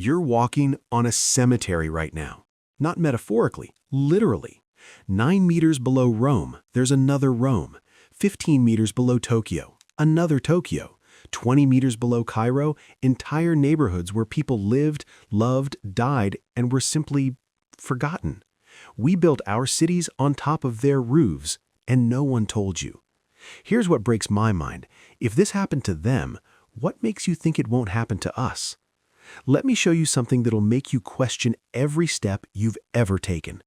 You're walking on a cemetery right now. Not metaphorically, literally. 9 meters below Rome, there's another Rome. 15 meters below Tokyo, another Tokyo. 20 meters below Cairo, entire neighborhoods where people lived, loved, died, and were simply forgotten. We built our cities on top of their roofs, and no one told you. Here's what breaks my mind. If this happened to them, what makes you think it won't happen to us? Let me show you something that'll make you question every step you've ever taken.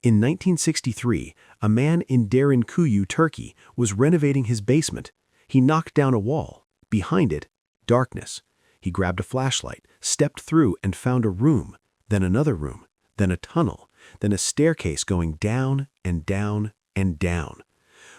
In 1963, a man in Derinkuyu, Turkey, was renovating his basement. He knocked down a wall. Behind it, darkness. He grabbed a flashlight, stepped through, and found a room, then another room, then a tunnel, then a staircase going down and down and down.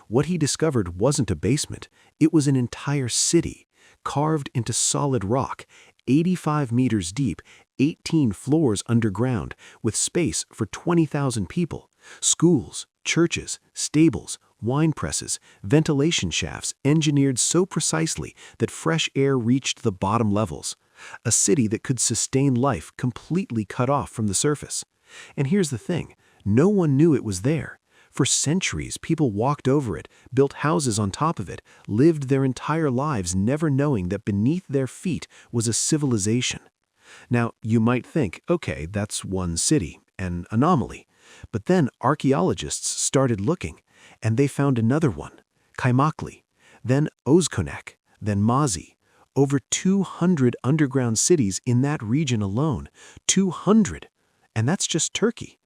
What he discovered wasn't a basement. It was an entire city, carved into solid rock, 85 meters deep, 18 floors underground, with space for 20,000 people. Schools, churches, stables, wine presses, ventilation shafts engineered so precisely that fresh air reached the bottom levels. A city that could sustain life completely cut off from the surface. And here's the thing, no one knew it was there. For centuries, people walked over it, built houses on top of it, lived their entire lives never knowing that beneath their feet was a civilization. Now, you might think, okay, that's one city, an anomaly. But then archeologists started looking, and they found another one, Kaymakli, then Özkonak, then Mazi. Over 200 underground cities in that region alone. 200! And that's just Turkey.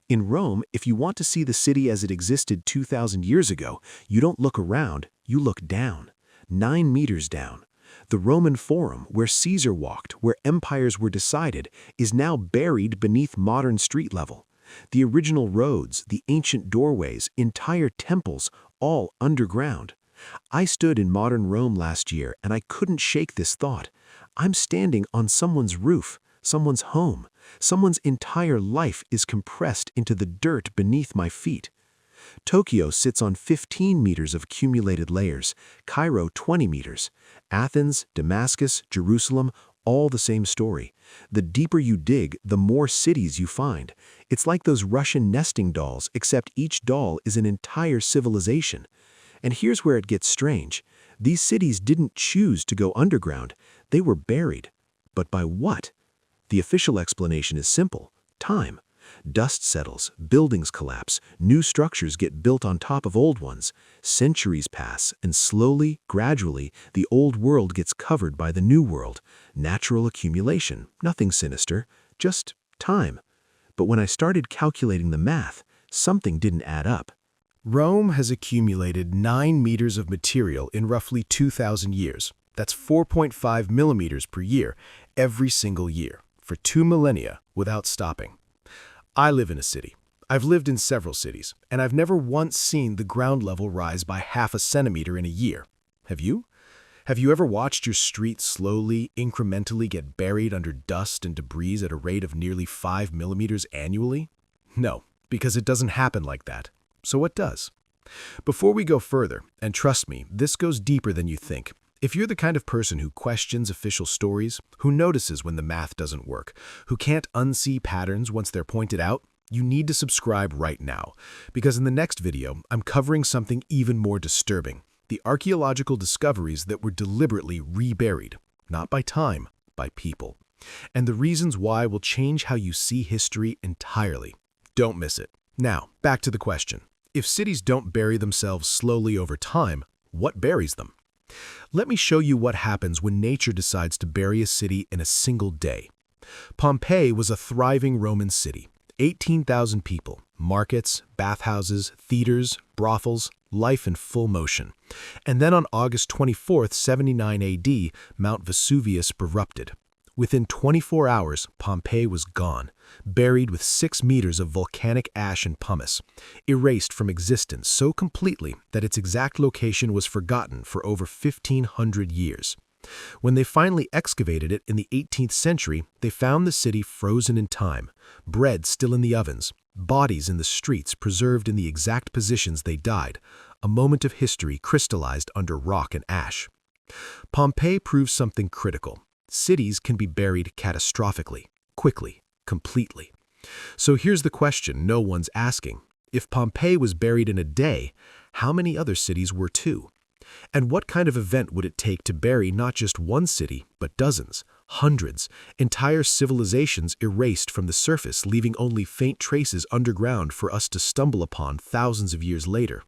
In Rome, if you want to see the city as it existed 2,000 years ago, you don't look around, you look down. 9 meters down. The Roman Forum, where Caesar walked, where empires were decided, is now buried beneath modern street level. The original roads, the ancient doorways, entire temples, all underground. I stood in modern Rome last year, and I couldn't shake this thought. I'm standing on someone's roof, someone's home. Someone's entire life is compressed into the dirt beneath my feet. Tokyo sits on 15 meters of accumulated layers, Cairo 20 meters. Athens, Damascus, Jerusalem, all the same story. The deeper you dig, the more cities you find. It's like those Russian nesting dolls, except each doll is an entire civilization. And here's where it gets strange. These cities didn't choose to go underground. They were buried. But by what? The official explanation is simple: time. Dust settles, buildings collapse, new structures get built on top of old ones. Centuries pass, and slowly, gradually, the old world gets covered by the new world. Natural accumulation, nothing sinister, just time. But when I started calculating the math, something didn't add up. Rome has accumulated 9 meters of material in roughly 2,000 years. That's 4.5 millimeters per year, every single year, for 2 millennia without stopping. I live in a city. I've lived in several cities, and I've never once seen the ground level rise by half a centimeter in a year. Have you? Have you ever watched your street slowly, incrementally get buried under dust and debris at a rate of nearly 5 millimeters annually? No, because it doesn't happen like that. So what does? Before we go further, and trust me, this goes deeper than you think, if you're the kind of person who questions official stories, who notices when the math doesn't work, who can't unsee patterns once they're pointed out, you need to subscribe right now, because in the next video, I'm covering something even more disturbing: the archaeological discoveries that were deliberately reburied, not by time, by people. And the reasons why will change how you see history entirely. Don't miss it. Now, back to the question. If cities don't bury themselves slowly over time, what buries them? Let me show you what happens when nature decides to bury a city in a single day. Pompeii was a thriving Roman city. 18,000 people, markets, bathhouses, theaters, brothels, life in full motion. And then on August 24, 79 AD, Mount Vesuvius erupted. Within 24 hours, Pompeii was gone, buried with 6 meters of volcanic ash and pumice, erased from existence so completely that its exact location was forgotten for over 1,500 years. When they finally excavated it in the 18th century, they found the city frozen in time, bread still in the ovens, bodies in the streets preserved in the exact positions they died, a moment of history crystallized under rock and ash. Pompeii proves something critical. Cities can be buried catastrophically, quickly, completely. So here's the question no one's asking. If Pompeii was buried in a day, how many other cities were too? And what kind of event would it take to bury not just one city, but dozens, hundreds, entire civilizations erased from the surface, leaving only faint traces underground for us to stumble upon thousands of years later?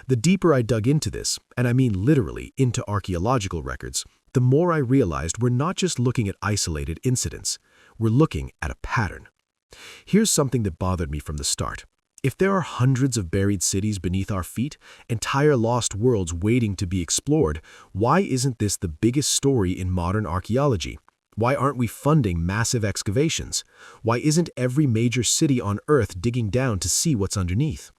The deeper I dug into this, and I mean literally into archaeological records, the more I realized we're not just looking at isolated incidents, we're looking at a pattern. Here's something that bothered me from the start. If there are hundreds of buried cities beneath our feet, entire lost worlds waiting to be explored, why isn't this the biggest story in modern archaeology? Why aren't we funding massive excavations? Why isn't every major city on Earth digging down to see what's underneath?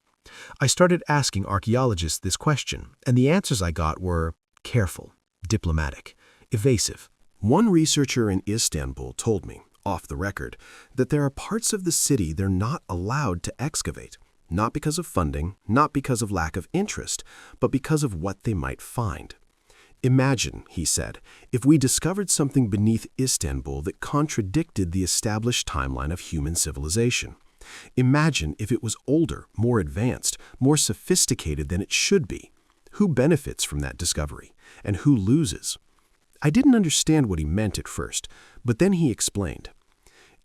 I started asking archaeologists this question, and the answers I got were careful, diplomatic, evasive. One researcher in Istanbul told me, off the record, that there are parts of the city they're not allowed to excavate, not because of funding, not because of lack of interest, but because of what they might find. Imagine, he said, if we discovered something beneath Istanbul that contradicted the established timeline of human civilization. Imagine if it was older, more advanced, more sophisticated than it should be. Who benefits from that discovery, and who loses? I didn't understand what he meant at first, but then he explained.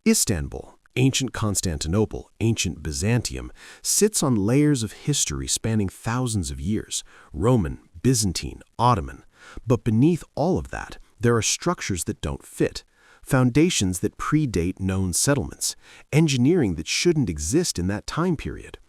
Istanbul, ancient Constantinople, ancient Byzantium, sits on layers of history spanning thousands of years, Roman, Byzantine, Ottoman. But beneath all of that, there are structures that don't fit, foundations that predate known settlements, engineering that shouldn't exist in that time period.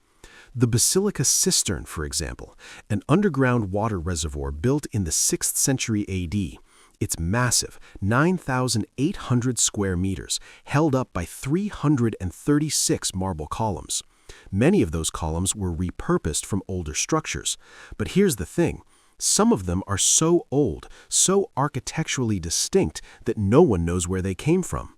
The Basilica Cistern, for example, an underground water reservoir built in the 6th century AD. It's massive, 9,800 square meters, held up by 336 marble columns. Many of those columns were repurposed from older structures. But here's the thing. Some of them are so old, so architecturally distinct that no one knows where they came from.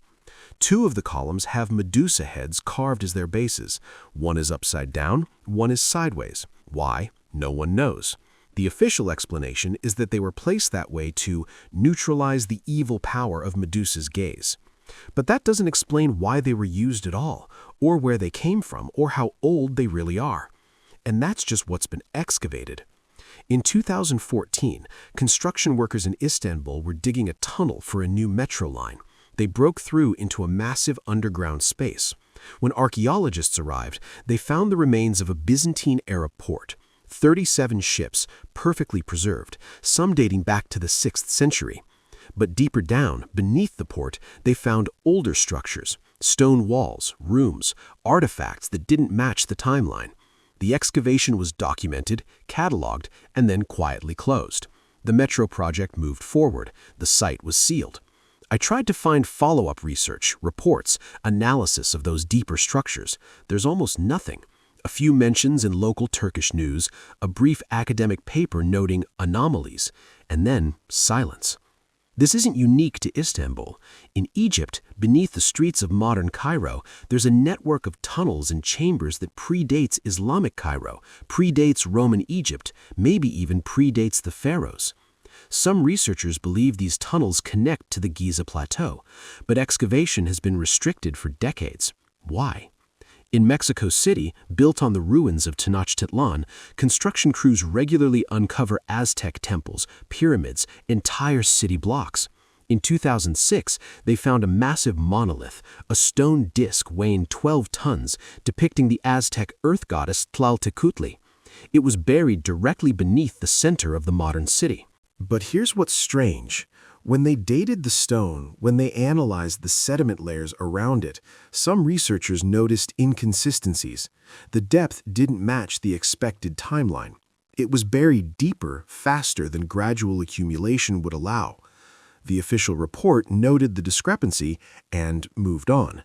2 of the columns have Medusa heads carved as their bases. One is upside down, one is sideways. Why? No one knows. The official explanation is that they were placed that way to neutralize the evil power of Medusa's gaze. But that doesn't explain why they were used at all, or where they came from, or how old they really are. And that's just what's been excavated. In 2014, construction workers in Istanbul were digging a tunnel for a new metro line. They broke through into a massive underground space. When archaeologists arrived, they found the remains of a Byzantine-era port. 37 ships, perfectly preserved, some dating back to the 6th century. But deeper down, beneath the port, they found older structures, stone walls, rooms, artifacts that didn't match the timeline. The excavation was documented, catalogued, and then quietly closed. The metro project moved forward. The site was sealed. I tried to find follow-up research, reports, analysis of those deeper structures. There's almost nothing. A few mentions in local Turkish news, a brief academic paper noting anomalies, and then silence. This isn't unique to Istanbul. In Egypt, beneath the streets of modern Cairo, there's a network of tunnels and chambers that predates Islamic Cairo, predates Roman Egypt, maybe even predates the pharaohs. Some researchers believe these tunnels connect to the Giza Plateau, but excavation has been restricted for decades. Why? In Mexico City, built on the ruins of Tenochtitlan, construction crews regularly uncover Aztec temples, pyramids, entire city blocks. In 2006, they found a massive monolith, a stone disc weighing 12 tons, depicting the Aztec earth goddess Tlaltecutli. It was buried directly beneath the center of the modern city. But here's what's strange. When they dated the stone, when they analyzed the sediment layers around it, some researchers noticed inconsistencies. The depth didn't match the expected timeline. It was buried deeper, faster than gradual accumulation would allow. The official report noted the discrepancy and moved on.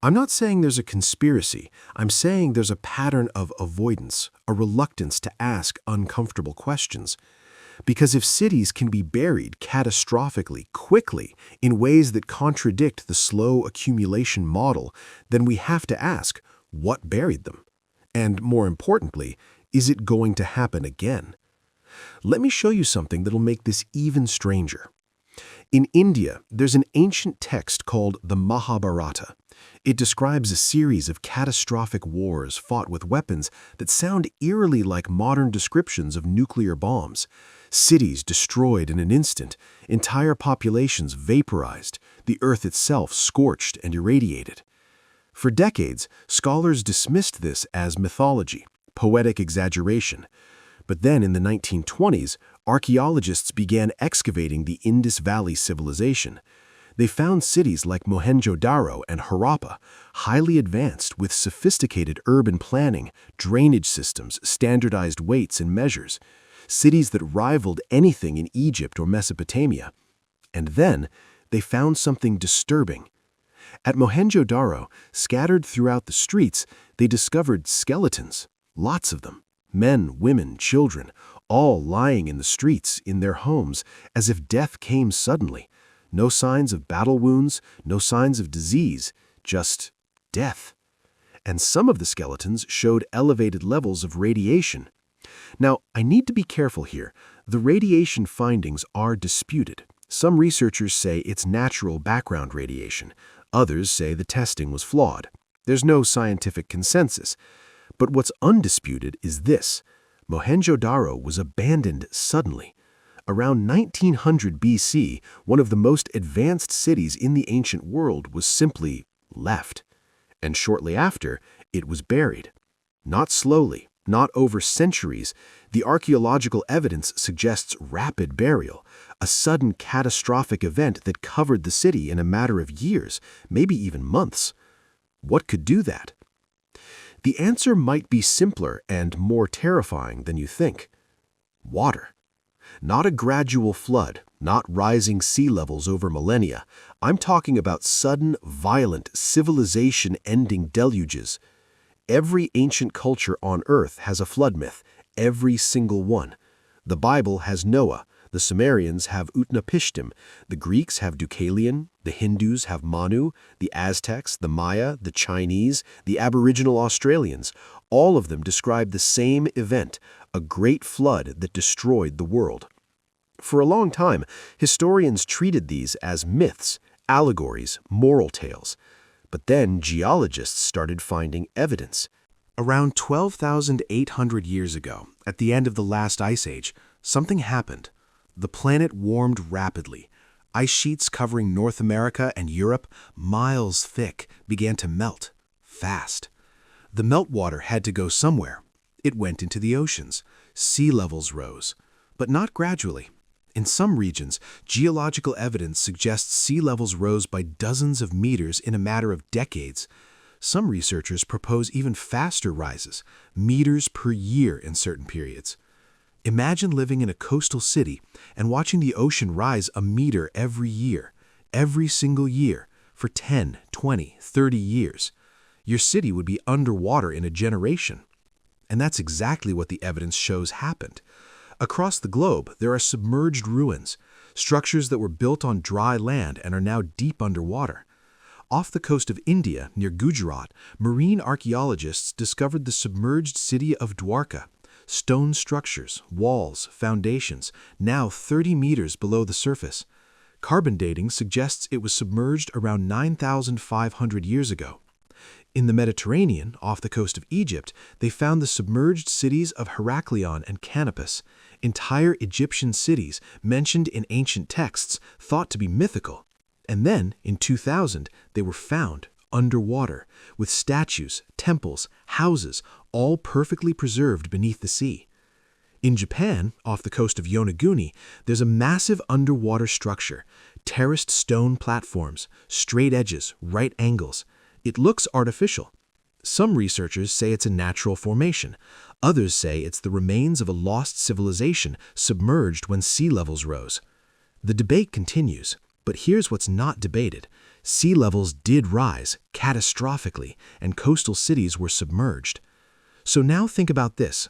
I'm not saying there's a conspiracy. I'm saying there's a pattern of avoidance, a reluctance to ask uncomfortable questions. Because if cities can be buried catastrophically, quickly, in ways that contradict the slow accumulation model, then we have to ask, what buried them? And more importantly, is it going to happen again? Let me show you something that'll make this even stranger. In India, there's an ancient text called the Mahabharata. It describes a series of catastrophic wars fought with weapons that sound eerily like modern descriptions of nuclear bombs. Cities destroyed in an instant, entire populations vaporized, the earth itself scorched and irradiated. For decades, scholars dismissed this as mythology, poetic exaggeration. But then in the 1920s, archeologists began excavating the Indus Valley civilization. They found cities like Mohenjo-Daro and Harappa, highly advanced with sophisticated urban planning, drainage systems, standardized weights and measures, cities that rivaled anything in Egypt or Mesopotamia. And then they found something disturbing. At Mohenjo-Daro, scattered throughout the streets, they discovered skeletons, lots of them. Men, women, children, all lying in the streets, in their homes, as if death came suddenly. No signs of battle wounds, no signs of disease, just death. And some of the skeletons showed elevated levels of radiation. Now, I need to be careful here. The radiation findings are disputed. Some researchers say it's natural background radiation. Others say the testing was flawed. There's no scientific consensus. But what's undisputed is this: Mohenjo-Daro was abandoned suddenly. Around 1900 BC, one of the most advanced cities in the ancient world was simply left. And shortly after, it was buried. Not slowly, not over centuries. The archaeological evidence suggests rapid burial, a sudden catastrophic event that covered the city in a matter of years, maybe even months. What could do that? The answer might be simpler and more terrifying than you think. Water. Not a gradual flood, not rising sea levels over millennia. I'm talking about sudden, violent, civilization-ending deluges. Every ancient culture on Earth has a flood myth, every single one. The Bible has Noah. The Sumerians have Utnapishtim, the Greeks have Deucalion, the Hindus have Manu, the Aztecs, the Maya, the Chinese, the Aboriginal Australians. All of them describe the same event, a great flood that destroyed the world. For a long time, historians treated these as myths, allegories, moral tales. But then geologists started finding evidence. Around 12,800 years ago, at the end of the last ice age, something happened. The planet warmed rapidly. Ice sheets covering North America and Europe, miles thick, began to melt, fast. The meltwater had to go somewhere. It went into the oceans. Sea levels rose, but not gradually. In some regions, geological evidence suggests sea levels rose by dozens of meters in a matter of decades. Some researchers propose even faster rises, meters per year in certain periods. Imagine living in a coastal city and watching the ocean rise a meter every year, every single year, for 10, 20, 30 years. Your city would be underwater in a generation. And that's exactly what the evidence shows happened. Across the globe, there are submerged ruins, structures that were built on dry land and are now deep underwater. Off the coast of India, near Gujarat, marine archaeologists discovered the submerged city of Dwarka. Stone structures, walls, foundations, now 30 meters below the surface. Carbon dating suggests it was submerged around 9,500 years ago. In the Mediterranean, off the coast of Egypt, they found the submerged cities of Heraklion and Canopus, entire Egyptian cities mentioned in ancient texts thought to be mythical. And then, in 2000, they were found underwater, with statues, temples, houses, all perfectly preserved beneath the sea. In Japan, off the coast of Yonaguni, there's a massive underwater structure, terraced stone platforms, straight edges, right angles. It looks artificial. Some researchers say it's a natural formation. Others say it's the remains of a lost civilization submerged when sea levels rose. The debate continues, but here's what's not debated. Sea levels did rise, catastrophically, and coastal cities were submerged. So now think about this.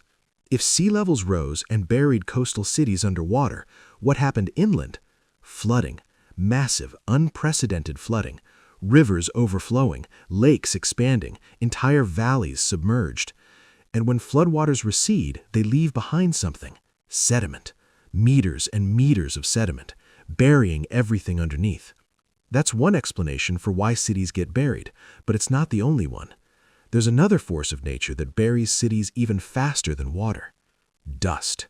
If sea levels rose and buried coastal cities underwater, what happened inland? Flooding. Massive, unprecedented flooding. Rivers overflowing, lakes expanding, entire valleys submerged. And when floodwaters recede, they leave behind something. Sediment. Meters and meters of sediment. burying everything underneath. That's one explanation for why cities get buried, but it's not the only one. There's another force of nature that buries cities even faster than water: dust.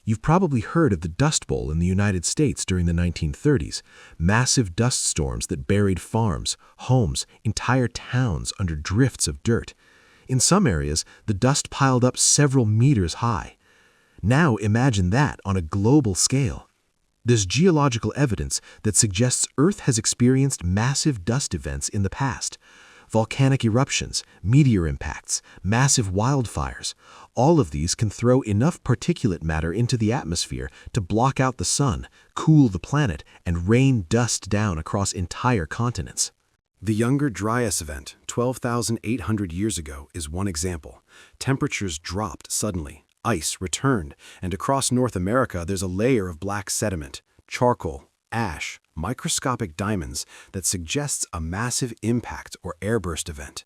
You've probably heard of the Dust Bowl in the United States during the 1930s, massive dust storms that buried farms, homes, entire towns under drifts of dirt. In some areas, the dust piled up several meters high. Now imagine that on a global scale. There's geological evidence that suggests Earth has experienced massive dust events in the past. Volcanic eruptions, meteor impacts, massive wildfires. All of these can throw enough particulate matter into the atmosphere to block out the sun, cool the planet, and rain dust down across entire continents. The Younger Dryas event, 12,800 years ago, is one example. Temperatures dropped suddenly, ice returned, and across North America there's a layer of black sediment, charcoal, ash, microscopic diamonds that suggests a massive impact or airburst event.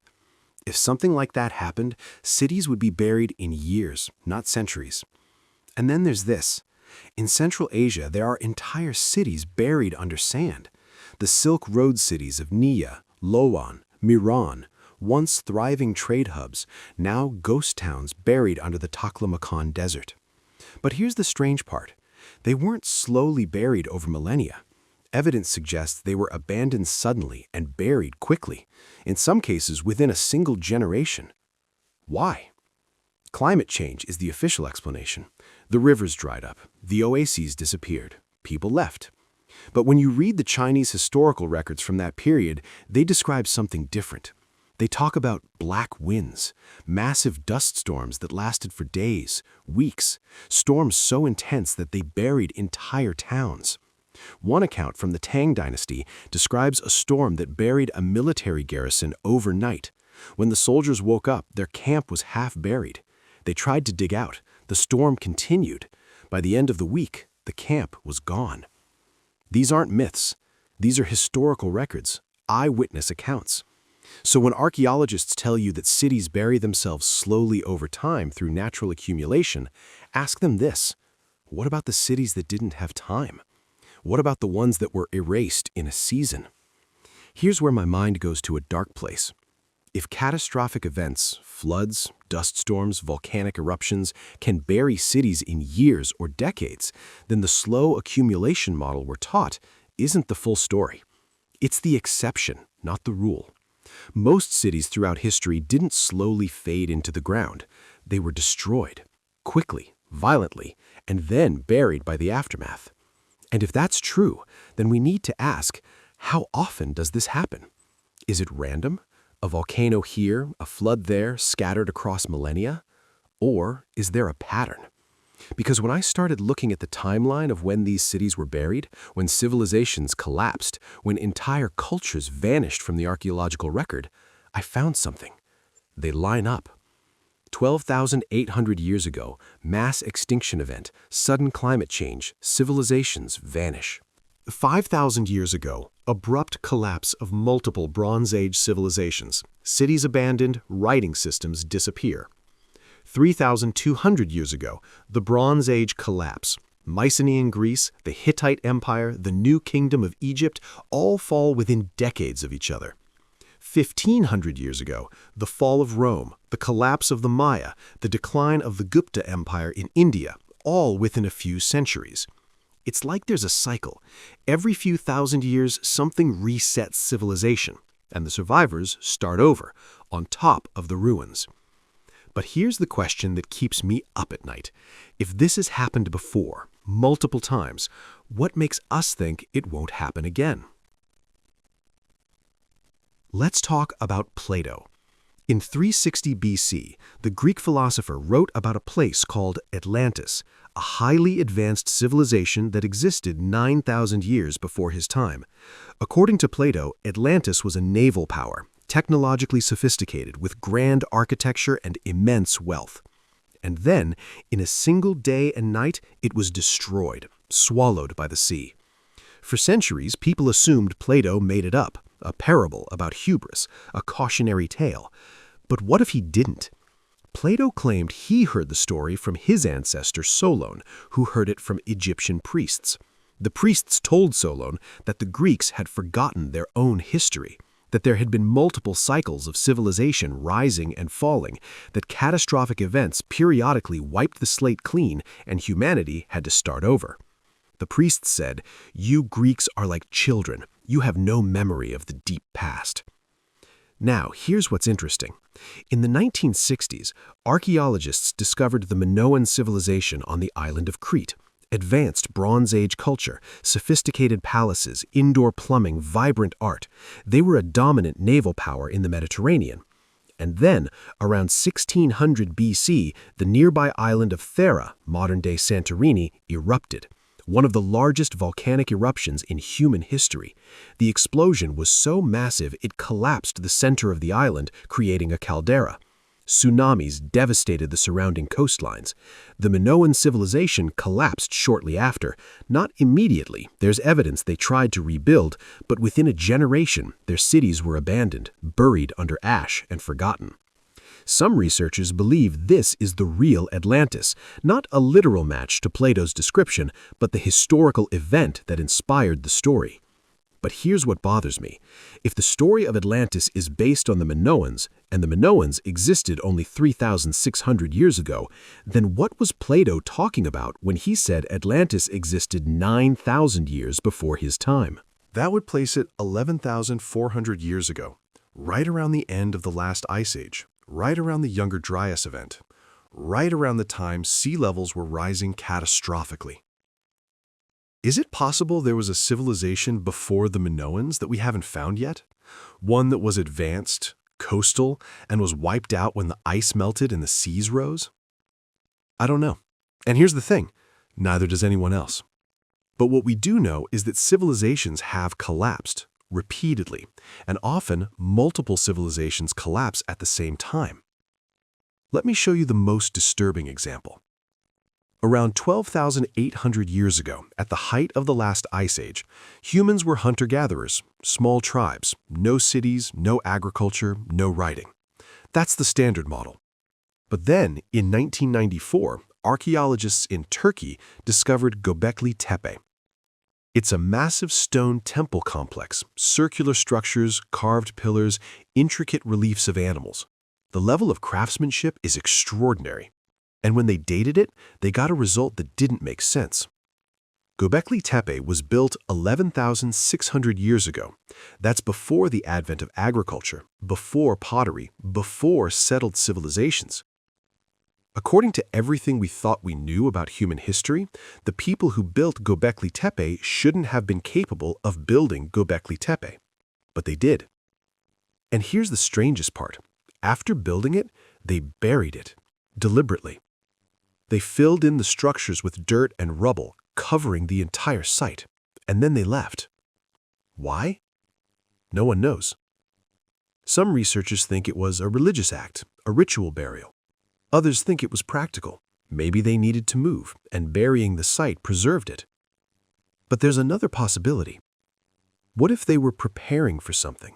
If something like that happened, cities would be buried in years, not centuries. And then there's this. In Central Asia, there are entire cities buried under sand. The Silk Road cities of Nia, Lowan, Miran, once thriving trade hubs, now ghost towns buried under the Taklamakan Desert. But here's the strange part. They weren't slowly buried over millennia. Evidence suggests they were abandoned suddenly and buried quickly, in some cases within a single generation. Why? Climate change is the official explanation. The rivers dried up, the oases disappeared, people left. But when you read the Chinese historical records from that period, they describe something different. They talk about black winds, massive dust storms that lasted for days, weeks, storms so intense that they buried entire towns. One account from the Tang dynasty describes a storm that buried a military garrison overnight. When the soldiers woke up, their camp was half buried. They tried to dig out. The storm continued. By the end of the week, the camp was gone. These aren't myths. These are historical records, eyewitness accounts. So when archaeologists tell you that cities bury themselves slowly over time through natural accumulation, ask them this: what about the cities that didn't have time? What about the ones that were erased in a season? Here's where my mind goes to a dark place. If catastrophic events, floods, dust storms, volcanic eruptions, can bury cities in years or decades, then the slow accumulation model we're taught isn't the full story. It's the exception, not the rule. Most cities throughout history didn't slowly fade into the ground. They were destroyed, quickly, violently, and then buried by the aftermath. And if that's true, then we need to ask, how often does this happen? Is it random? A volcano here, a flood there, scattered across millennia? Or is there a pattern? Because when I started looking at the timeline of when these cities were buried, when civilizations collapsed, when entire cultures vanished from the archaeological record, I found something. They line up. 12,800 years ago, mass extinction event, sudden climate change, civilizations vanish. 5,000 years ago, abrupt collapse of multiple Bronze Age civilizations, cities abandoned, writing systems disappear. 3,200 years ago, the Bronze Age collapse. Mycenaean Greece, the Hittite Empire, the New Kingdom of Egypt all fall within decades of each other. 1,500 years ago, the fall of Rome, the collapse of the Maya, the decline of the Gupta Empire in India, all within a few centuries. It's like there's a cycle. Every few thousand years, something resets civilization, and the survivors start over, on top of the ruins. But here's the question that keeps me up at night. If this has happened before, multiple times, what makes us think it won't happen again? Let's talk about Plato. In 360 BC, the Greek philosopher wrote about a place called Atlantis, a highly advanced civilization that existed 9,000 years before his time. According to Plato, Atlantis was a naval power, technologically sophisticated with grand architecture and immense wealth. And then, in a single day and night, it was destroyed, swallowed by the sea. For centuries, people assumed Plato made it up, a parable about hubris, a cautionary tale. But what if he didn't? Plato claimed he heard the story from his ancestor Solon, who heard it from Egyptian priests. The priests told Solon that the Greeks had forgotten their own history, that there had been multiple cycles of civilization rising and falling, that catastrophic events periodically wiped the slate clean and humanity had to start over. The priests said, "You Greeks are like children. You have no memory of the deep past." Now, here's what's interesting. In the 1960s, archeologists discovered the Minoan civilization on the island of Crete. Advanced Bronze Age culture, sophisticated palaces, indoor plumbing, vibrant art. They were a dominant naval power in the Mediterranean. And then, around 1600 BC, the nearby island of Thera, modern-day Santorini, erupted. One of the largest volcanic eruptions in human history. The explosion was so massive it collapsed the center of the island, creating a caldera. Tsunamis devastated the surrounding coastlines. The Minoan civilization collapsed shortly after. Not immediately, there's evidence they tried to rebuild, but within a generation, their cities were abandoned, buried under ash, and forgotten. Some researchers believe this is the real Atlantis, not a literal match to Plato's description, but the historical event that inspired the story. But here's what bothers me. If the story of Atlantis is based on the Minoans, and the Minoans existed only 3,600 years ago, then what was Plato talking about when he said Atlantis existed 9,000 years before his time? That would place it 11,400 years ago, right around the end of the last ice age, right around the Younger Dryas event, right around the time sea levels were rising catastrophically. Is it possible there was a civilization before the Minoans that we haven't found yet? One that was advanced, coastal, and was wiped out when the ice melted and the seas rose? I don't know. And here's the thing, neither does anyone else. But what we do know is that civilizations have collapsed, repeatedly, and often multiple civilizations collapse at the same time. Let me show you the most disturbing example. Around 12,800 years ago, at the height of the last ice age, humans were hunter-gatherers, small tribes, no cities, no agriculture, no writing. That's the standard model. But then, in 1994, archaeologists in Turkey discovered Göbekli Tepe. It's a massive stone temple complex, circular structures, carved pillars, intricate reliefs of animals. The level of craftsmanship is extraordinary. And when they dated it, they got a result that didn't make sense. Göbekli Tepe was built 11,600 years ago. That's before the advent of agriculture, before pottery, before settled civilizations. According to everything we thought we knew about human history, the people who built Göbekli Tepe shouldn't have been capable of building Göbekli Tepe. But they did. And here's the strangest part. After building it, they buried it, deliberately. They filled in the structures with dirt and rubble, covering the entire site, and then they left. Why? No one knows. Some researchers think it was a religious act, a ritual burial. Others think it was practical. Maybe they needed to move, and burying the site preserved it. But there's another possibility. What if they were preparing for something?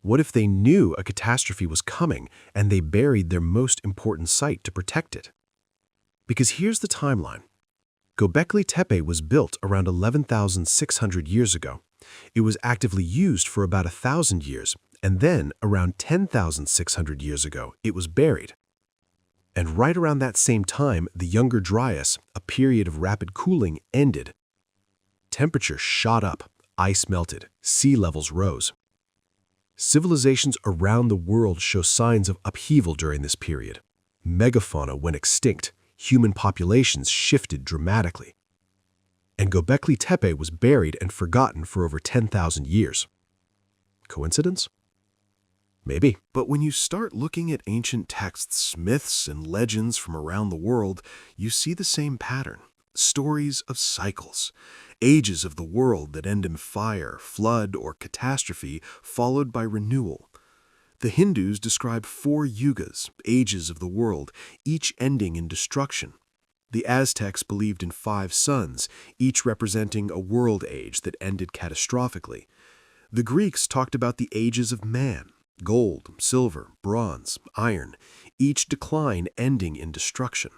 What if they knew a catastrophe was coming, and they buried their most important site to protect it? Because here's the timeline. Göbekli Tepe was built around 11,600 years ago. It was actively used for about 1,000 years, and then around 10,600 years ago, it was buried. And right around that same time, the Younger Dryas, a period of rapid cooling, ended. Temperature shot up, ice melted, sea levels rose. Civilizations around the world show signs of upheaval during this period. Megafauna went extinct. Human populations shifted dramatically. And Göbekli Tepe was buried and forgotten for over 10,000 years. Coincidence? Maybe. But when you start looking at ancient texts, myths, and legends from around the world, you see the same pattern. Stories of cycles. Ages of the world that end in fire, flood, or catastrophe, followed by renewal. The Hindus describe 4 yugas, ages of the world, each ending in destruction. The Aztecs believed in 5 suns, each representing a world age that ended catastrophically. The Greeks talked about the ages of man, gold, silver, bronze, iron, each decline ending in destruction.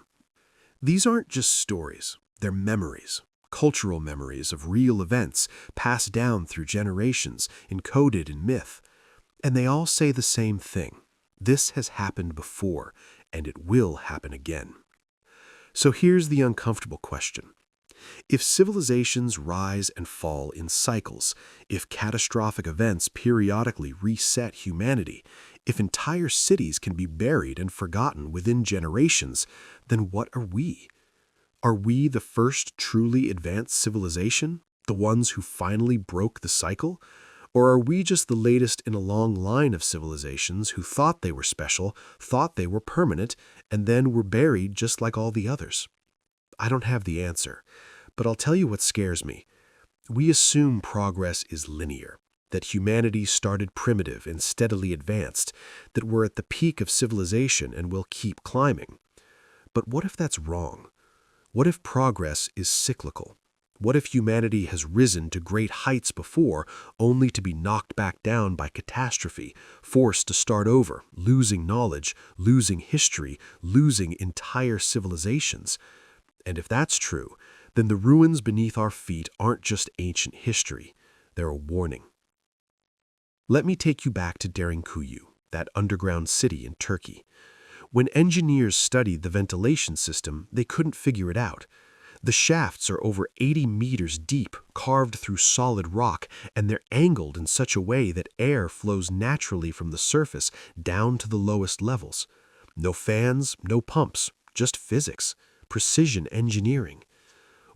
These aren't just stories, they're memories, cultural memories of real events passed down through generations, encoded in myth. And they all say the same thing. This has happened before, and it will happen again. So here's the uncomfortable question. If civilizations rise and fall in cycles, if catastrophic events periodically reset humanity, if entire cities can be buried and forgotten within generations, then what are we? Are we the first truly advanced civilization, the ones who finally broke the cycle? Or are we just the latest in a long line of civilizations who thought they were special, thought they were permanent, and then were buried just like all the others? I don't have the answer, but I'll tell you what scares me. We assume progress is linear, that humanity started primitive and steadily advanced, that we're at the peak of civilization and will keep climbing. But what if that's wrong? What if progress is cyclical? What if humanity has risen to great heights before, only to be knocked back down by catastrophe, forced to start over, losing knowledge, losing history, losing entire civilizations? And if that's true, then the ruins beneath our feet aren't just ancient history, they're a warning. Let me take you back to Derinkuyu, that underground city in Turkey. When engineers studied the ventilation system, they couldn't figure it out. The shafts are over 80 meters deep, carved through solid rock, and they're angled in such a way that air flows naturally from the surface down to the lowest levels. No fans, no pumps, just physics, precision engineering.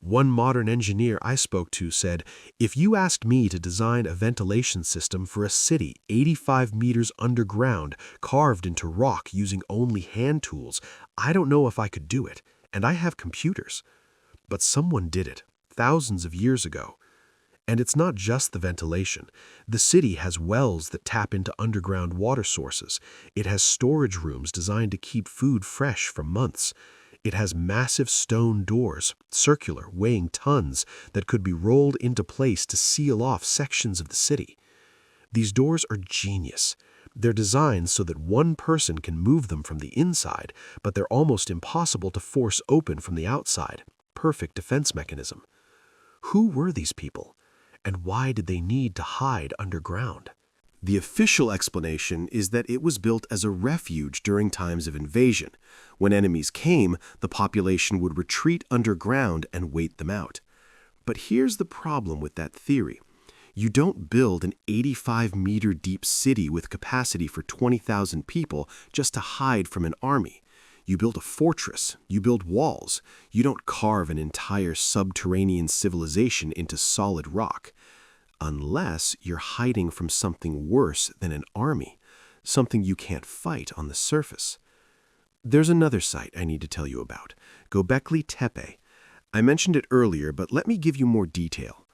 One modern engineer I spoke to said, "If you asked me to design a ventilation system for a city 85 meters underground, carved into rock using only hand tools, I don't know if I could do it, and I have computers." But someone did it, thousands of years ago. And it's not just the ventilation. The city has wells that tap into underground water sources. It has storage rooms designed to keep food fresh for months. It has massive stone doors, circular, weighing tons, that could be rolled into place to seal off sections of the city. These doors are genius. They're designed so that one person can move them from the inside, but they're almost impossible to force open from the outside. Perfect defense mechanism. Who were these people? And why did they need to hide underground? The official explanation is that it was built as a refuge during times of invasion. When enemies came, the population would retreat underground and wait them out. But here's the problem with that theory. You don't build an 85-meter deep city with capacity for 20,000 people just to hide from an army. You build a fortress, you build walls. You don't carve an entire subterranean civilization into solid rock. Unless you're hiding from something worse than an army, something you can't fight on the surface. There's another site I need to tell you about, Göbekli Tepe. I mentioned it earlier, but let me give you more detail.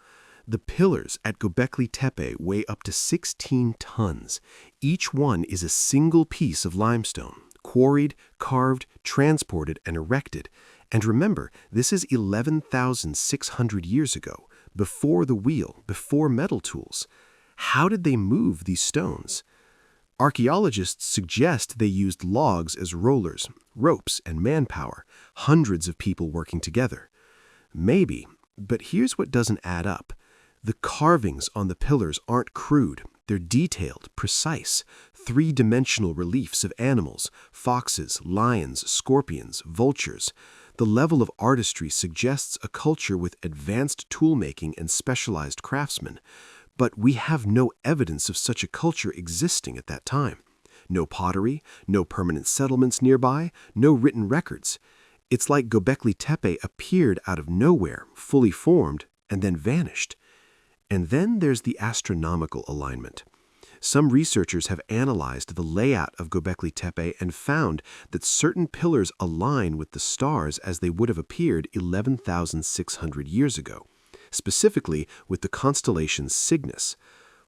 The pillars at Göbekli Tepe weigh up to 16 tons. Each one is a single piece of limestone, quarried, carved, transported, and erected. And remember, this is 11,600 years ago, before the wheel, before metal tools. How did they move these stones? Archeologists suggest they used logs as rollers, ropes, and manpower, hundreds of people working together. Maybe, but here's what doesn't add up. The carvings on the pillars aren't crude. They're detailed, precise, three-dimensional reliefs of animals, foxes, lions, scorpions, vultures. The level of artistry suggests a culture with advanced toolmaking and specialized craftsmen. But we have no evidence of such a culture existing at that time. No pottery, no permanent settlements nearby, no written records. It's like Göbekli Tepe appeared out of nowhere, fully formed, and then vanished. And then there's the astronomical alignment. Some researchers have analyzed the layout of Göbekli Tepe and found that certain pillars align with the stars as they would have appeared 11,600 years ago, specifically with the constellation Cygnus.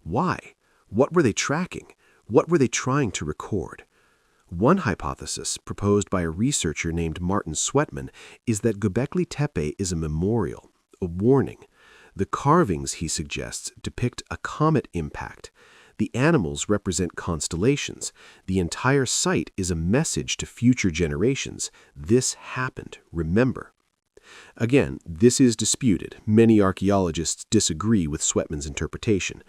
Why? What were they tracking? What were they trying to record? One hypothesis, proposed by a researcher named Martin Sweatman, is that Göbekli Tepe is a memorial, a warning. The carvings, he suggests, depict a comet impact. The animals represent constellations. The entire site is a message to future generations. This happened, remember. Again, this is disputed. Many archaeologists disagree with Sweatman's interpretation.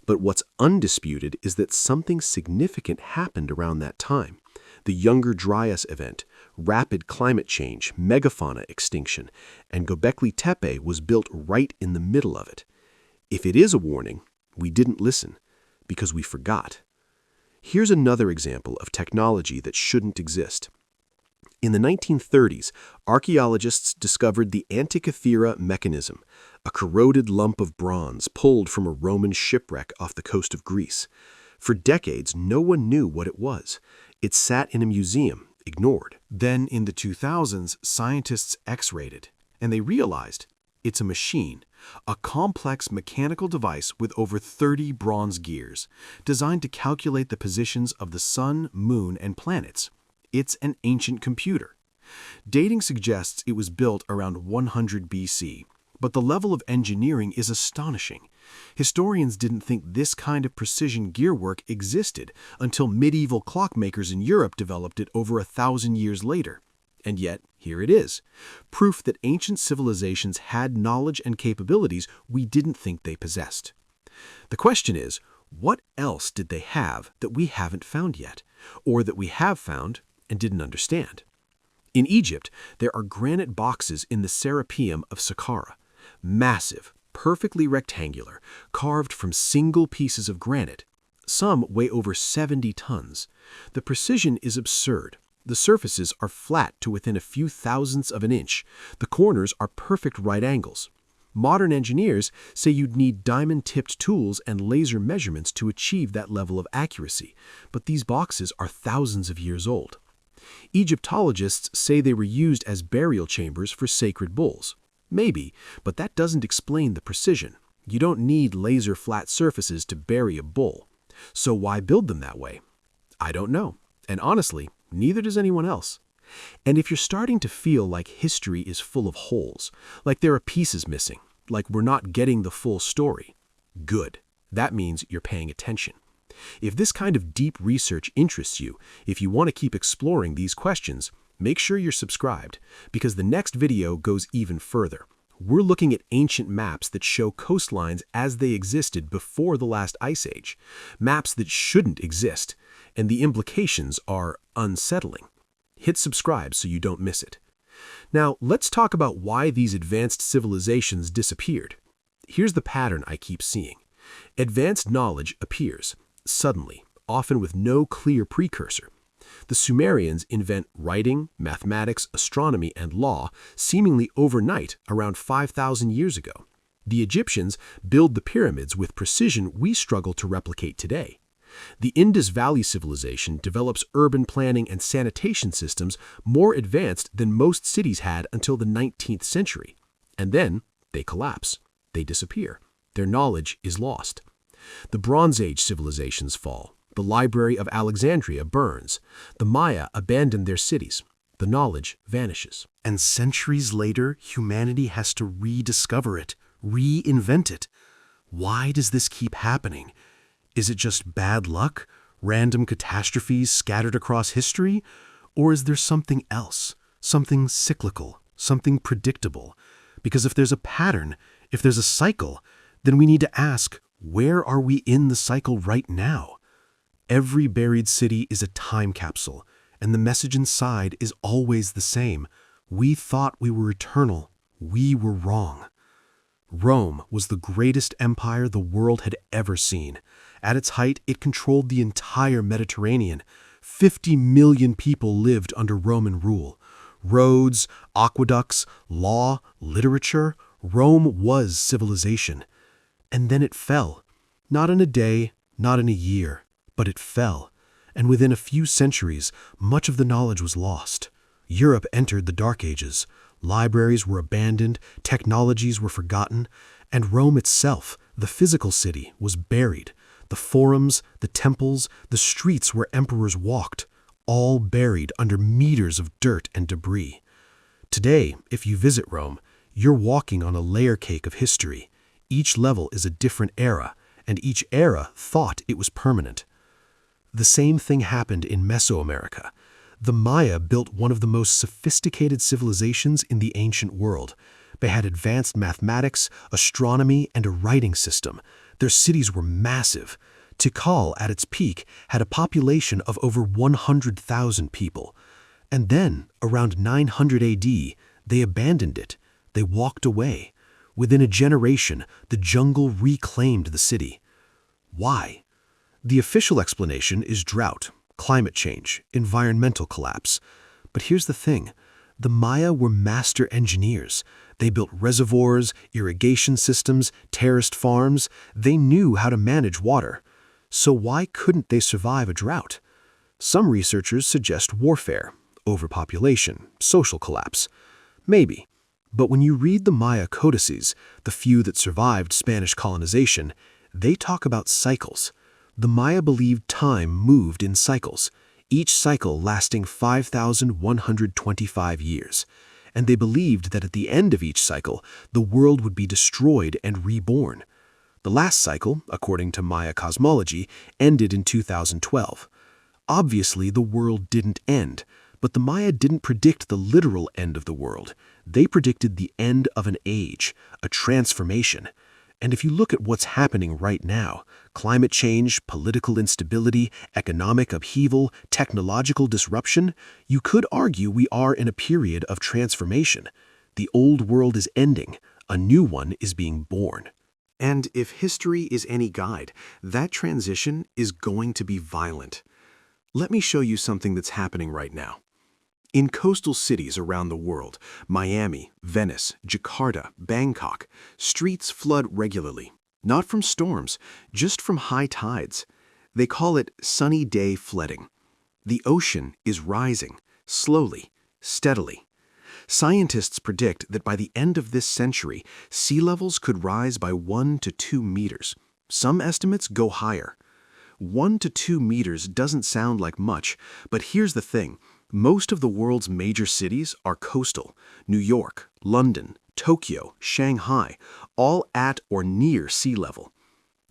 But what's undisputed is that something significant happened around that time. The Younger Dryas event, rapid climate change, megafauna extinction, and Göbekli Tepe was built right in the middle of it. If it is a warning, we didn't listen because we forgot. Here's another example of technology that shouldn't exist. In the 1930s, archaeologists discovered the Antikythera mechanism, a corroded lump of bronze pulled from a Roman shipwreck off the coast of Greece. For decades, no one knew what it was. It sat in a museum, ignored. Then, in the 2000s, scientists X-rayed it, and they realized it's a machine, a complex mechanical device with over 30 bronze gears, designed to calculate the positions of the sun, moon, and planets. It's an ancient computer. Dating suggests it was built around 100 BC, but the level of engineering is astonishing. Historians didn't think this kind of precision gearwork existed until medieval clockmakers in Europe developed it over 1,000 years later. And yet, here it is, proof that ancient civilizations had knowledge and capabilities we didn't think they possessed. The question is, what else did they have that we haven't found yet, or that we have found and didn't understand? In Egypt, there are granite boxes in the Serapeum of Saqqara, massive, perfectly rectangular, carved from single pieces of granite. Some weigh over 70 tons. The precision is absurd. The surfaces are flat to within a few thousandths of an inch. The corners are perfect right angles. Modern engineers say you'd need diamond-tipped tools and laser measurements to achieve that level of accuracy, but these boxes are thousands of years old. Egyptologists say they were used as burial chambers for sacred bulls. Maybe, but that doesn't explain the precision. You don't need laser-flat surfaces to bury a bull. So why build them that way? I don't know, and honestly, neither does anyone else. And if you're starting to feel like history is full of holes, like there are pieces missing, like we're not getting the full story, good. That means you're paying attention. If this kind of deep research interests you, if you want to keep exploring these questions, make sure you're subscribed, because the next video goes even further. We're looking at ancient maps that show coastlines as they existed before the last ice age, maps that shouldn't exist, and the implications are unsettling. Hit subscribe so you don't miss it. Now, let's talk about why these advanced civilizations disappeared. Here's the pattern I keep seeing. Advanced knowledge appears, suddenly, often with no clear precursor. The Sumerians invent writing, mathematics, astronomy, and law seemingly overnight around 5,000 years ago. The Egyptians build the pyramids with precision we struggle to replicate today. The Indus Valley civilization develops urban planning and sanitation systems more advanced than most cities had until the 19th century. And then they collapse. They disappear. Their knowledge is lost. The Bronze Age civilizations fall. The Library of Alexandria burns. The Maya abandon their cities. The knowledge vanishes. And centuries later, humanity has to rediscover it, reinvent it. Why does this keep happening? Is it just bad luck, random catastrophes scattered across history? Or is there something else, something cyclical, something predictable? Because if there's a pattern, if there's a cycle, then we need to ask, where are we in the cycle right now? Every buried city is a time capsule, and the message inside is always the same. We thought we were eternal. We were wrong. Rome was the greatest empire the world had ever seen. At its height, it controlled the entire Mediterranean. 50 million people lived under Roman rule. Roads, aqueducts, law, literature. Rome was civilization. And then it fell. Not in a day, not in a year, but it fell. And within a few centuries, much of the knowledge was lost. Europe entered the Dark Ages. Libraries were abandoned, technologies were forgotten, and Rome itself, the physical city, was buried. The forums, the temples, the streets where emperors walked, all buried under meters of dirt and debris. Today, if you visit Rome, you're walking on a layer cake of history. Each level is a different era, and each era thought it was permanent. The same thing happened in Mesoamerica. The Maya built one of the most sophisticated civilizations in the ancient world. They had advanced mathematics, astronomy, and a writing system. Their cities were massive. Tikal, at its peak, had a population of over 100,000 people. And then, around 900 AD, they abandoned it. They walked away. Within a generation, the jungle reclaimed the city. Why? The official explanation is drought, climate change, environmental collapse. But here's the thing. The Maya were master engineers. They built reservoirs, irrigation systems, terraced farms. They knew how to manage water. So why couldn't they survive a drought? Some researchers suggest warfare, overpopulation, social collapse. Maybe. But when you read the Maya codices, the few that survived Spanish colonization, they talk about cycles. The Maya believed time moved in cycles, each cycle lasting 5,125 years. And they believed that at the end of each cycle, the world would be destroyed and reborn. The last cycle, according to Maya cosmology, ended in 2012. Obviously, the world didn't end, but the Maya didn't predict the literal end of the world. They predicted the end of an age, a transformation. And if you look at what's happening right now, climate change, political instability, economic upheaval, technological disruption, you could argue we are in a period of transformation. The old world is ending, a new one is being born. And if history is any guide, that transition is going to be violent. Let me show you something that's happening right now. In coastal cities around the world, Miami, Venice, Jakarta, Bangkok, streets flood regularly. Not from storms, just from high tides. They call it sunny day flooding. The ocean is rising, slowly, steadily. Scientists predict that by the end of this century, sea levels could rise by 1 to 2 meters. Some estimates go higher. 1 to 2 meters doesn't sound like much, but here's the thing. Most of the world's major cities are coastal. New York, London, Tokyo, Shanghai, all at or near sea level.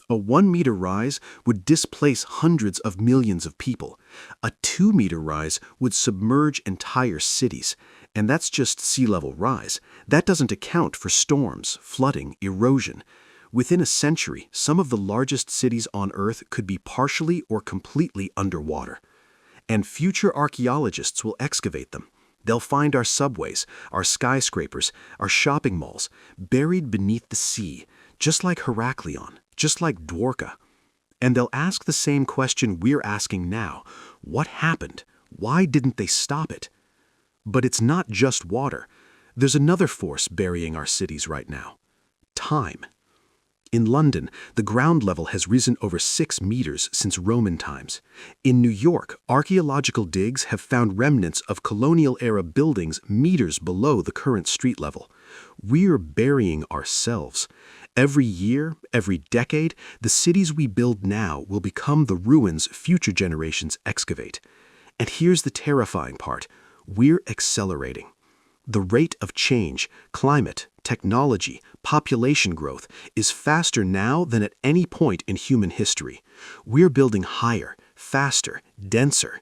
A 1-meter rise would displace hundreds of millions of people. A 2-meter rise would submerge entire cities. And that's just sea level rise. That doesn't account for storms, flooding, erosion. Within a century, some of the largest cities on Earth could be partially or completely underwater. And future archeologists will excavate them. They'll find our subways, our skyscrapers, our shopping malls, buried beneath the sea, just like Heraklion, just like Dwarka. And they'll ask the same question we're asking now. What happened? Why didn't they stop it? But it's not just water. There's another force burying our cities right now. Time. In London, the ground level has risen over 6 meters since Roman times. In New York, archaeological digs have found remnants of colonial-era buildings meters below the current street level. We're burying ourselves. Every year, every decade, the cities we build now will become the ruins future generations excavate. And here's the terrifying part. We're accelerating. The rate of change, climate, technology, population growth is faster now than at any point in human history. We're building higher, faster, denser.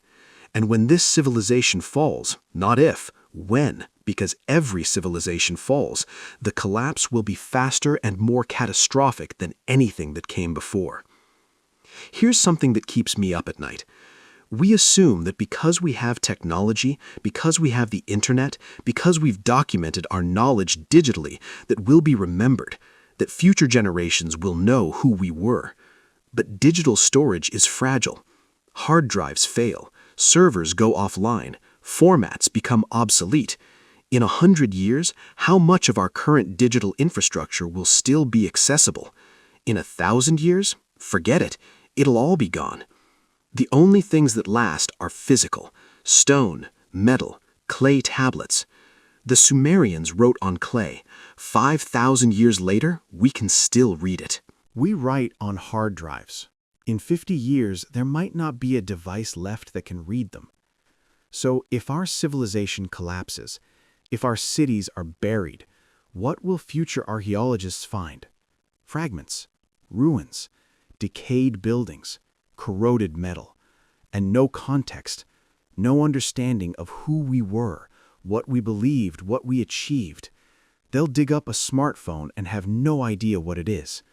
And when this civilization falls, not if, when, because every civilization falls, the collapse will be faster and more catastrophic than anything that came before. Here's something that keeps me up at night. We assume that because we have technology, because we have the internet, because we've documented our knowledge digitally, that we'll be remembered, that future generations will know who we were. But digital storage is fragile. Hard drives fail, servers go offline, formats become obsolete. In 100 years, how much of our current digital infrastructure will still be accessible? In 1,000 years? Forget it. It'll all be gone. The only things that last are physical: stone, metal, clay tablets. The Sumerians wrote on clay. 5,000 years later, we can still read it. We write on hard drives. In 50 years, there might not be a device left that can read them. So if our civilization collapses, if our cities are buried, what will future archaeologists find? Fragments, ruins, decayed buildings, corroded metal, and no context, no understanding of who we were, what we believed, what we achieved. They'll dig up a smartphone and have no idea what it is.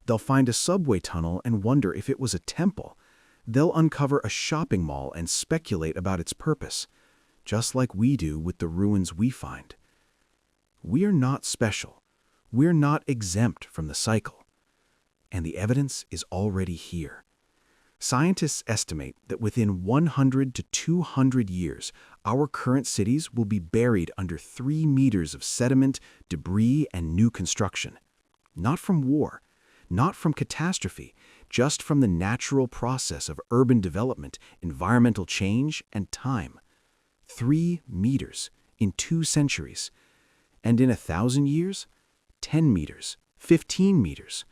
They'll find a subway tunnel and wonder if it was a temple. They'll uncover a shopping mall and speculate about its purpose, just like we do with the ruins we find. We're not special. We're not exempt from the cycle. And the evidence is already here. Scientists estimate that within 100 to 200 years, our current cities will be buried under 3 meters of sediment, debris, and new construction. Not from war, not from catastrophe, just from the natural process of urban development, environmental change, and time. 3 meters in 2 centuries. And in 1,000 years, 10 meters, 15 meters.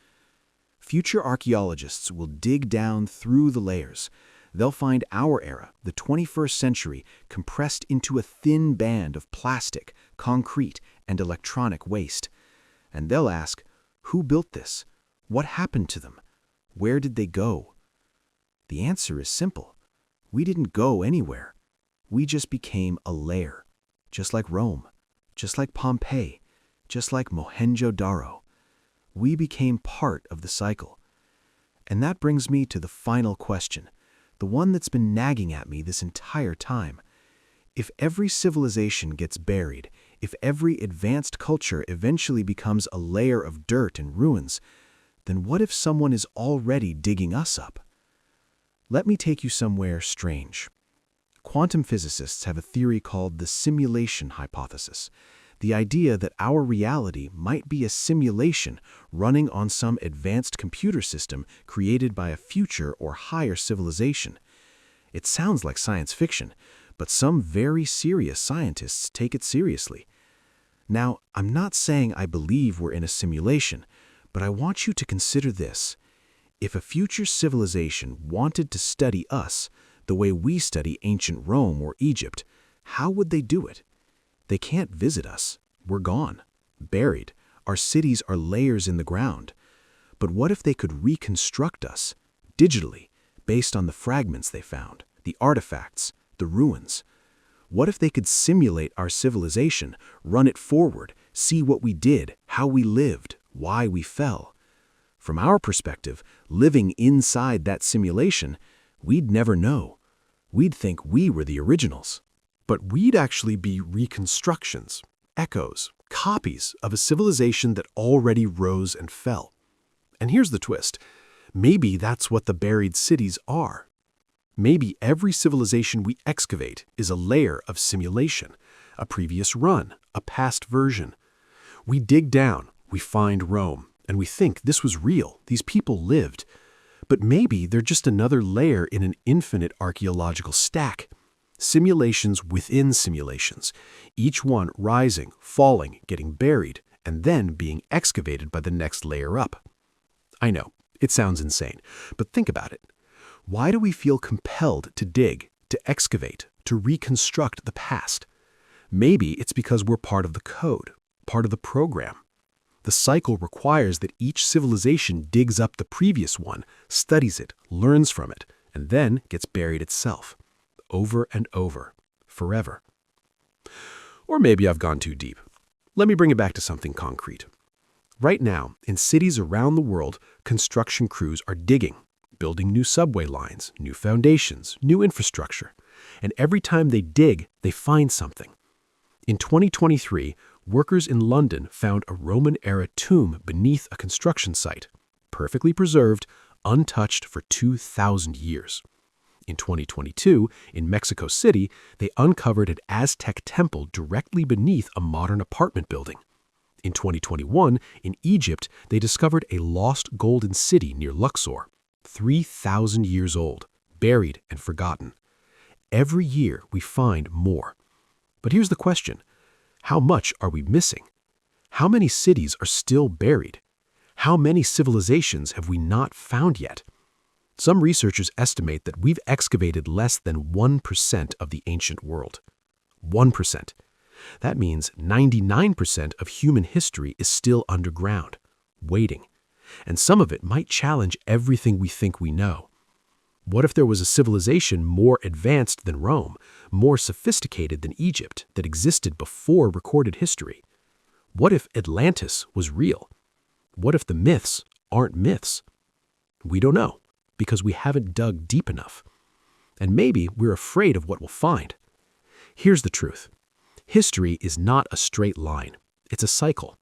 Future archaeologists will dig down through the layers. They'll find our era, the 21st century, compressed into a thin band of plastic, concrete, and electronic waste. And they'll ask, who built this? What happened to them? Where did they go? The answer is simple. We didn't go anywhere. We just became a layer, just like Rome, just like Pompeii, just like Mohenjo-Daro. We became part of the cycle. And that brings me to the final question, the one that's been nagging at me this entire time. If every civilization gets buried, if every advanced culture eventually becomes a layer of dirt and ruins, then what if someone is already digging us up? Let me take you somewhere strange. Quantum physicists have a theory called the simulation hypothesis. The idea that our reality might be a simulation running on some advanced computer system created by a future or higher civilization. It sounds like science fiction, but some very serious scientists take it seriously. Now, I'm not saying I believe we're in a simulation, but I want you to consider this. If a future civilization wanted to study us the way we study ancient Rome or Egypt, how would they do it? They can't visit us. We're gone, buried. Our cities are layers in the ground. But what if they could reconstruct us, digitally, based on the fragments they found, the artifacts, the ruins? What if they could simulate our civilization, run it forward, see what we did, how we lived, why we fell? From our perspective, living inside that simulation, we'd never know. We'd think we were the originals. But we'd actually be reconstructions, echoes, copies of a civilization that already rose and fell. And here's the twist. Maybe that's what the buried cities are. Maybe every civilization we excavate is a layer of simulation, a previous run, a past version. We dig down, we find Rome, and we think this was real, these people lived. But maybe they're just another layer in an infinite archaeological stack. Simulations within simulations, each one rising, falling, getting buried, and then being excavated by the next layer up. I know, it sounds insane, but think about it. Why do we feel compelled to dig, to excavate, to reconstruct the past? Maybe it's because we're part of the code, part of the program. The cycle requires that each civilization digs up the previous one, studies it, learns from it, and then gets buried itself. Over and over, forever. Or maybe I've gone too deep. Let me bring it back to something concrete. Right now, in cities around the world, construction crews are digging, building new subway lines, new foundations, new infrastructure. And every time they dig, they find something. In 2023, workers in London found a Roman-era tomb beneath a construction site, perfectly preserved, untouched for 2,000 years. In 2022, in Mexico City, they uncovered an Aztec temple directly beneath a modern apartment building. In 2021, in Egypt, they discovered a lost golden city near Luxor, 3,000 years old, buried and forgotten. Every year, we find more. But here's the question. How much are we missing? How many cities are still buried? How many civilizations have we not found yet? Some researchers estimate that we've excavated less than 1% of the ancient world. 1%. That means 99% of human history is still underground, waiting. And some of it might challenge everything we think we know. What if there was a civilization more advanced than Rome, more sophisticated than Egypt, that existed before recorded history? What if Atlantis was real? What if the myths aren't myths? We don't know, because we haven't dug deep enough. And maybe we're afraid of what we'll find. Here's the truth. History is not a straight line. It's a cycle.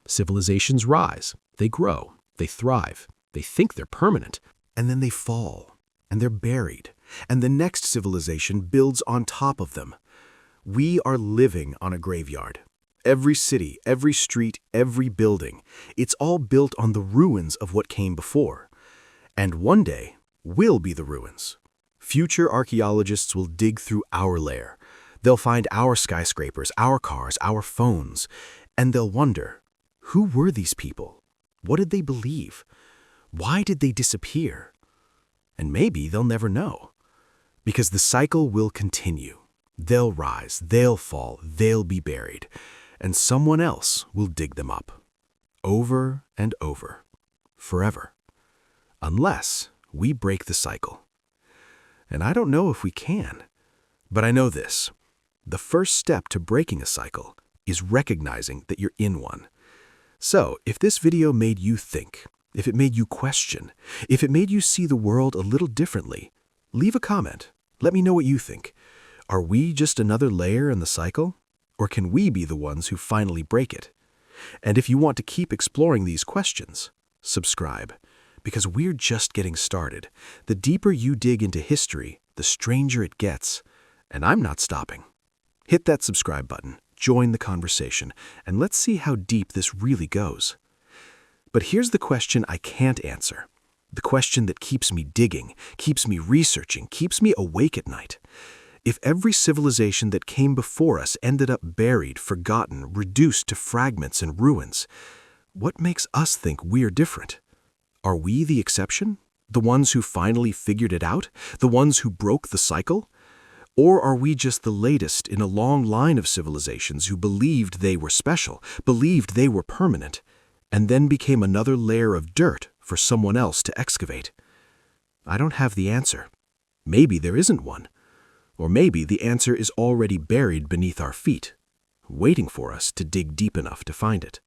Civilizations rise, they grow, they thrive, they think they're permanent, and then they fall, and they're buried, and the next civilization builds on top of them. We are living on a graveyard. Every city, every street, every building, it's all built on the ruins of what came before. And one day will be the ruins. Future archaeologists will dig through our lair. They'll find our skyscrapers, our cars, our phones, and they'll wonder, who were these people? What did they believe? Why did they disappear? And maybe they'll never know, because the cycle will continue. They'll rise, they'll fall, they'll be buried, and someone else will dig them up. Over and over, forever. Unless we break the cycle. And I don't know if we can, but I know this. The first step to breaking a cycle is recognizing that you're in one. So, if this video made you think, if it made you question, if it made you see the world a little differently, leave a comment. Let me know what you think. Are we just another layer in the cycle? Or can we be the ones who finally break it? And if you want to keep exploring these questions, subscribe. Because we're just getting started. The deeper you dig into history, the stranger it gets. And I'm not stopping. Hit that subscribe button, join the conversation, and let's see how deep this really goes. But here's the question I can't answer. The question that keeps me digging, keeps me researching, keeps me awake at night. If every civilization that came before us ended up buried, forgotten, reduced to fragments and ruins, what makes us think we're different? Are we the exception? The ones who finally figured it out? The ones who broke the cycle? Or are we just the latest in a long line of civilizations who believed they were special, believed they were permanent, and then became another layer of dirt for someone else to excavate? I don't have the answer. Maybe there isn't one. Or maybe the answer is already buried beneath our feet, waiting for us to dig deep enough to find it.